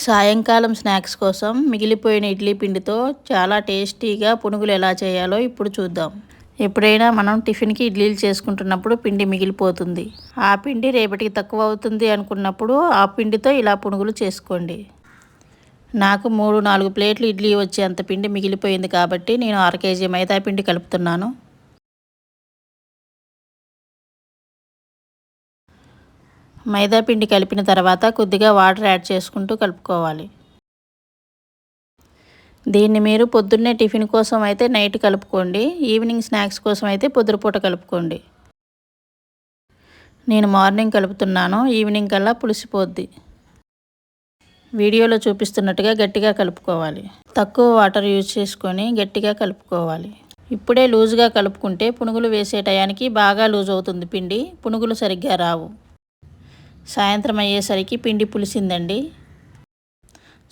సాయంకాలం స్నాక్స్ కోసం మిగిలిపోయిన ఇడ్లీ పిండితో చాలా టేస్టీగా పునుగులు ఎలా చేయాలో ఇప్పుడు చూద్దాం. ఎప్పుడైనా మనం టిఫిన్కి ఇడ్లీలు చేసుకుంటున్నప్పుడు పిండి మిగిలిపోతుంది. ఆ పిండి రేపటికి తక్కువ అవుతుంది అనుకున్నప్పుడు ఆ పిండితో ఇలా పునుగులు చేసుకోండి. నాకు 3-4 ప్లేట్లు ఇడ్లీ వచ్చేంత పిండి మిగిలిపోయింది కాబట్టి నేను 1/2 కేజీ మైదా పిండి కలుపుతున్నాను. మైదా పిండి కలిపిన తర్వాత కొద్దిగా వాటర్ యాడ్ చేసుకుంటూ కలుపుకోవాలి. దీన్ని మీరు పొద్దున్నే టిఫిన్ కోసం అయితే నైట్ కలుపుకోండి, ఈవినింగ్ స్నాక్స్ కోసం అయితే పొద్దుపూట కలుపుకోండి. నేను మార్నింగ్ కలుపుతున్నాను, ఈవినింగ్ కల్లా పులిసిపోద్ది. వీడియోలో చూపిస్తున్నట్టుగా గట్టిగా కలుపుకోవాలి. తక్కువ వాటర్ యూజ్ చేసుకొని గట్టిగా కలుపుకోవాలి. ఇప్పుడే లూజ్గా కలుపుకుంటే పునుగులు వేసే టయానికి బాగా లూజ్ అవుతుంది పిండి, పునుగులు సరిగ్గా రావు. సాయంత్రం అయ్యేసరికి పిండి పులిసిందండి.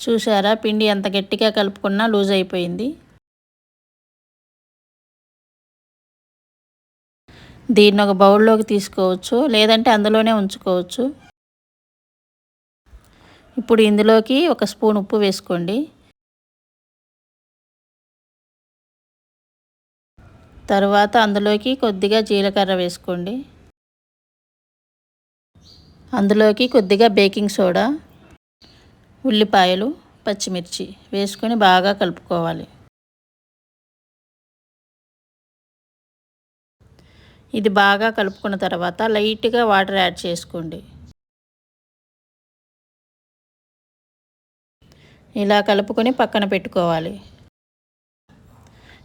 చూసారా, పిండి ఎంత గట్టిగా కలుపుకున్నా లూజ్ అయిపోయింది. దీన్ని ఒక బౌల్లోకి తీసుకోవచ్చు, లేదంటే అందులోనే ఉంచుకోవచ్చు. ఇప్పుడు ఇందులోకి 1 స్పూన్ ఉప్పు వేసుకోండి. తర్వాత అందులోకి కొద్దిగా జీలకర్ర వేసుకోండి. అందులోకి కొద్దిగా బేకింగ్ సోడా, ఉల్లిపాయలు, పచ్చిమిర్చి వేసుకొని బాగా కలుపుకోవాలి. ఇది బాగా కలుపుకున్న తర్వాత లైట్గా వాటర్ యాడ్ చేసుకోండి. ఇలా కలుపుకొని పక్కన పెట్టుకోవాలి.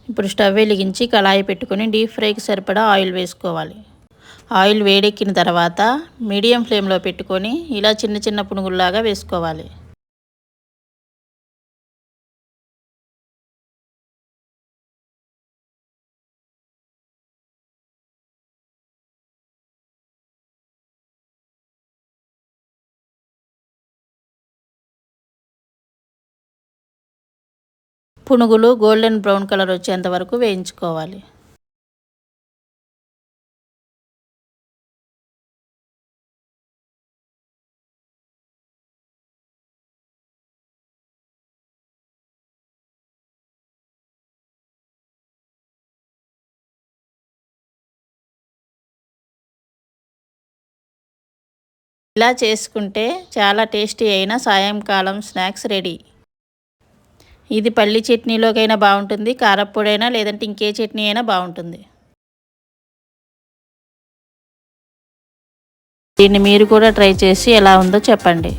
ఇప్పుడు స్టవ్ వెలిగించి కళాయి పెట్టుకొని డీప్ ఫ్రైకి సరిపడా ఆయిల్ వేసుకోవాలి. ఆయిల్ వేడెక్కిన తర్వాత మీడియం ఫ్లేమ్లో పెట్టుకొని ఇలా చిన్న చిన్న పునుగుల్లాగా వేసుకోవాలి. పునుగులు గోల్డెన్ బ్రౌన్ కలర్ వచ్చేంత వరకు వేయించుకోవాలి. ఇలా చేసుకుంటే చాలా టేస్టీ అయిన సాయంకాలం స్నాక్స్ రెడీ. ఇది పల్లి చట్నీలోకైనా బాగుంటుంది, కారప్పొడైనా లేదంటే ఇంకే చట్నీ అయినా బాగుంటుంది. దీన్ని మీరు కూడా ట్రై చేసి ఎలా ఉందో చెప్పండి.